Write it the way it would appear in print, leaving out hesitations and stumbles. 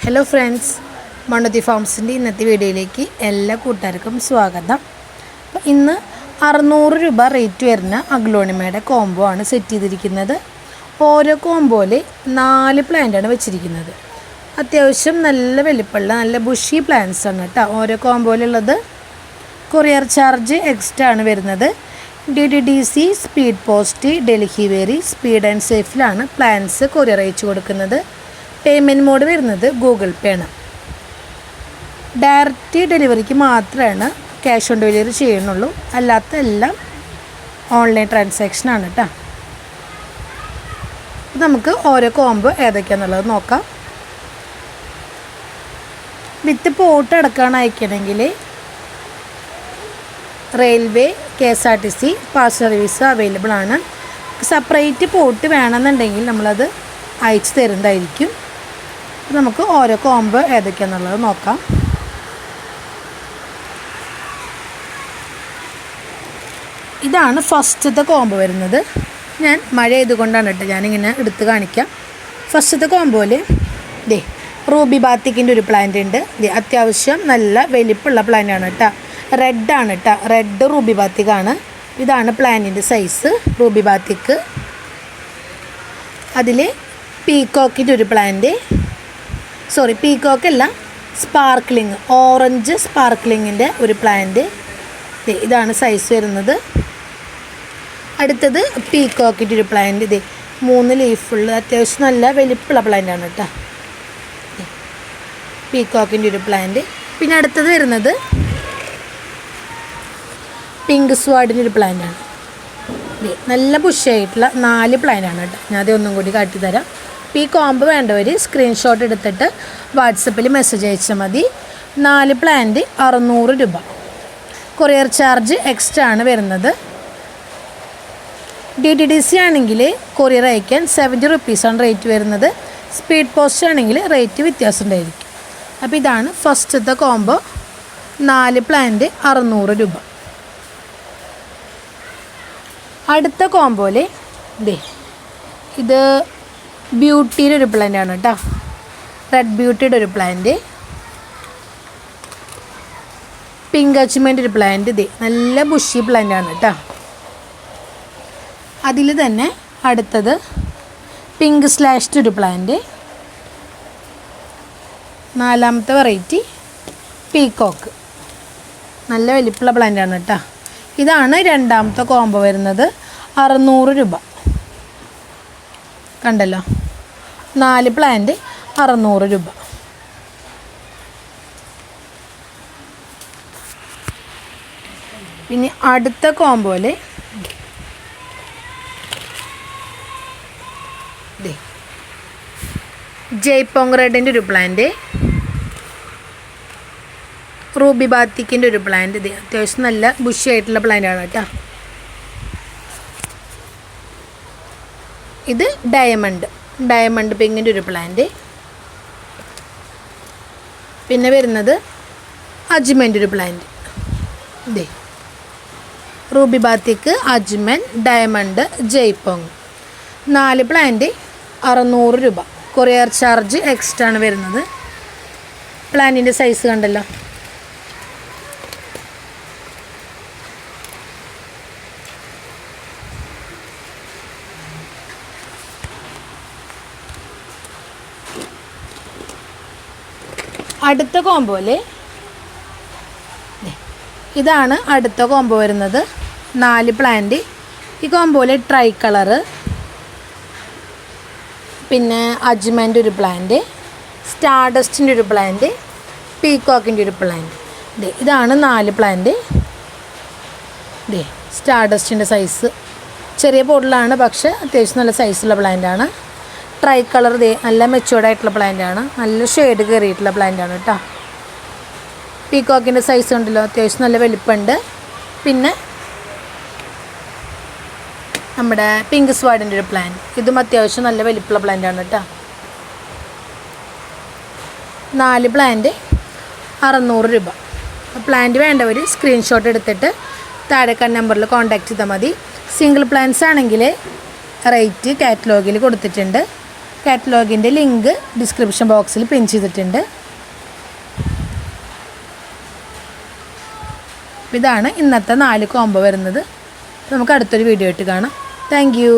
Hello friends, Mannuthy ഫാംസിൻ്റെ ഇന്നത്തെ വീഡിയോയിലേക്ക് എല്ലാ കൂട്ടുകാർക്കും സ്വാഗതം. അപ്പോൾ ഇന്ന് 600 രൂപ റേറ്റ് വരുന്ന അഗ്ലോണിമയുടെ കോംബോ ആണ് സെറ്റ് ചെയ്തിരിക്കുന്നത്. ഓരോ കോംബോയിൽ 4 പ്ലാന്റാണ് വെച്ചിരിക്കുന്നത്. അത്യാവശ്യം നല്ല വലിപ്പമുള്ള നല്ല ബുഷി പ്ലാന്റ്സ് ആണ് കേട്ടോ ഓരോ കോംബോയിലുള്ളത്. കൊറിയർ ചാർജ് എക്സ്ട്രാ ആണ് വരുന്നത്. DTDC, speed post, Delhivery, speed and സേഫിലാണ് പ്ലാന്റ്സ് കൊറിയർ അയച്ചു കൊടുക്കുന്നത്. പേയ്മെൻറ്റ് മോഡ് വരുന്നത് ഗൂഗിൾ പേ ആണ്. ഡയറക്റ്റ് ഡെലിവറിക്ക് മാത്രമാണ് ക്യാഷ് ഓൺ ഡെലിവറി ചെയ്യുന്നുള്ളൂ, അല്ലാത്ത എല്ലാം ഓൺലൈൻ ട്രാൻസാക്ഷനാണ് കേട്ടോ. നമുക്ക് ഓരോ കോംബോ ഏതൊക്കെയാണെന്നുള്ളത് നോക്കാം. വിത്ത് പോട്ട് അടക്കമാണ് അയക്കണമെങ്കിൽ railway, KSRTC parcel service available ആണ്. സെപ്പറേറ്റ് പോട്ട് വേണമെന്നുണ്ടെങ്കിൽ നമ്മളത് അയച്ചു തരുന്നതായിരിക്കും. നമുക്ക് ഓരോ കോംബോ ഏതൊക്കെയാണെന്നുള്ളത് നോക്കാം. ഇതാണ് ഫസ്റ്റത്തെ കോംബോ വരുന്നത്. ഞാൻ മഴ ആയതുകൊണ്ടാണ് കേട്ടോ ഞാനിങ്ങനെ എടുത്ത് കാണിക്കാം. ഫസ്റ്റത്തെ കോംബോയിൽ റൂബി ബാത്തിക്കിൻ്റെ ഒരു പ്ലാന്റ് ഉണ്ട്. അത്യാവശ്യം നല്ല വലിപ്പമുള്ള പ്ലാന്റാണ് കേട്ടോ. റെഡാണ് കേട്ടോ, റെഡ് റൂബി ബാത്തിക്കാണ്. ഇതാണ് പ്ലാന്റിൻ്റെ സൈസ് റൂബി ബാത്തിക്ക്. അതിൽ പീക്കോക്കിൻ്റെ ഒരു പ്ലാന്റ്, പീക്കോക്കല്ല, സ്പാർക്ലിങ്, ഓറഞ്ച് സ്പാർക്ലിങ്ങിൻ്റെ ഒരു പ്ലാന്റ്. ഇതാണ് സൈസ് വരുന്നത്. അടുത്തത് പീക്കോക്കിൻ്റെ ഒരു പ്ലാന്റ്. 3 ലീഫുള്ള അത്യാവശ്യം നല്ല വലിപ്പമുള്ള പ്ലാന്റാണ് കേട്ടോ പീക്കോക്കിൻ്റെ ഒരു പ്ലാന്റ്. പിന്നെ അടുത്തത് വരുന്നത് പിങ്ക് സ്വാഡിൻ്റെ ഒരു പ്ലാന്റാണ്. നല്ല ബുഷായിട്ടുള്ള 4 പ്ലാന്റാണ് കേട്ടോ. ഞാൻ അത് ഒന്നും കൂടി കാട്ടിത്തരാം. ഈ കോംബോ വേണ്ടവർ സ്ക്രീൻഷോട്ട് എടുത്തിട്ട് വാട്സപ്പിൽ മെസ്സേജ് അയച്ചാൽ മതി. 4 പ്ലാന്റ് 600 രൂപ. കൊറിയർ ചാർജ് എക്സ്ട്രാ ആണ് വരുന്നത്. DTDC ആണെങ്കിൽ കൊറിയർ അയക്കാൻ 70 റുപ്പീസാണ് റേറ്റ് വരുന്നത്. സ്പീഡ് പോസ്റ്റ് ആണെങ്കിൽ റേറ്റ് വ്യത്യാസം ഉണ്ടായിരിക്കും. അപ്പോൾ ഇതാണ് ഫസ്റ്റത്തെ കോംബോ, 4 പ്ലാന്റ് 600 രൂപ. അടുത്ത കോംബോയിൽ ഇത് ബ്യൂട്ടിയുടെ ഒരു പ്ലാന്റ് ആണ് കേട്ടോ. റെഡ് ബ്യൂട്ടിയുടെ ഒരു പ്ലാന്റ്, പിങ്ക് അച്ചുമെൻ്റെ ഒരു പ്ലാന്റ്. നല്ല ബുഷി പ്ലാന്റ് ആണ് കേട്ടോ. അതിൽ തന്നെ അടുത്തത് പിങ്ക് സ്ലാഷ്ഡ് ഒരു പ്ലാന്റ്. 4ാമത്തെ വെറൈറ്റി പീക്കോക്ക്, നല്ല വലിപ്പമുള്ള പ്ലാന്റ് ആണ് കേട്ടോ. ഇതാണ് 2ാമത്തെ കോംബോ വരുന്നത്. 600 രൂപ. കണ്ടല്ലോ, 4 പ്ലാന്റ് 600 രൂപ. പിന്നെ അടുത്ത കോംബോയിൽ ജയ്പോങ് റെഡിൻ്റെ ഒരു പ്ലാന്റ്, റൂബി ബാത്തിക്കിൻ്റെ ഒരു പ്ലാന്റ്. അത്യാവശ്യം നല്ല ബുഷി ആയിട്ടുള്ള പ്ലാന്റാണ് കേട്ടോ. ഇത് ഡയമണ്ട് പിങ്കിൻ്റെ ഒരു പ്ലാന്റ്. പിന്നെ വരുന്നത് അജ്മൻ്റെ ഒരു പ്ലാന്റ്. റൂബി ബാത്തിക്ക്, അജ്മൻ, ഡയമണ്ട്, ജയ്പോങ്. 4 പ്ലാന്റ് 600 രൂപ. കൊറിയർ ചാർജ് എക്സ്ട്രാ ആണ് വരുന്നത്. പ്ലാന്റിൻ്റെ സൈസ് കണ്ടല്ലോ. അടുത്ത കോംബോയിൽ ഇതാണ് അടുത്ത കോംബോ വരുന്നത്. 4 പ്ലാന്റ്. ഈ കോംബോയിൽ ട്രൈ കളറ്, പിന്നെ അജ്മൻ്റെ ഒരു പ്ലാന്റ്, സ്റ്റാർഡസ്റ്റിൻ്റെ ഒരു പ്ലാന്റ്, പീക്കോക്കിൻ്റെ ഒരു പ്ലാന്റ്. ഇതാണ് 4 പ്ലാന്റ്. സ്റ്റാർഡസ്റ്റിൻ്റെ സൈസ് ചെറിയ പോട്ടിലാണ്, പക്ഷേ അത്യാവശ്യം നല്ല സൈസുള്ള പ്ലാന്റാണ്. ട്രൈ കളർ നല്ല മെച്ചുവേർഡായിട്ടുള്ള പ്ലാന്റാണ്. നല്ല ഷെയ്ഡ് കയറിയിട്ടുള്ള പ്ലാന്റാണ് കേട്ടോ. പീക്കോക്കിൻ്റെ സൈസ് ഉണ്ടല്ലോ, അത്യാവശ്യം നല്ല വലിപ്പമുണ്ട്. പിന്നെ നമ്മുടെ പിങ്ക് സ്വാഡിൻ്റെ ഒരു പ്ലാന്റ്, ഇതും അത്യാവശ്യം നല്ല വലിപ്പമുള്ള പ്ലാന്റാണ് കേട്ടോ. 4 പ്ലാന്റ് 600 രൂപ. പ്ലാന്റ് വേണ്ടവർ സ്ക്രീൻഷോട്ട് എടുത്തിട്ട് താഴെ നമ്പറിൽ കോൺടാക്റ്റ് ചെയ്താൽ മതി. സിംഗിൾ പ്ലാന്റ്സ് ആണെങ്കിൽ റേറ്റ് കാറ്റലോഗിൽ കൊടുത്തിട്ടുണ്ട്. കാറ്റലോഗിൻ്റെ ലിങ്ക് ഡിസ്ക്രിപ്ഷൻ ബോക്സിൽ പിൻ ചെയ്തിട്ടുണ്ട്. ഇതാണ് ഇന്നത്തെ 4 കോംബോ വരുന്നത്. നമുക്ക് അടുത്തൊരു വീഡിയോ ആയിട്ട് കാണാം. Thank you.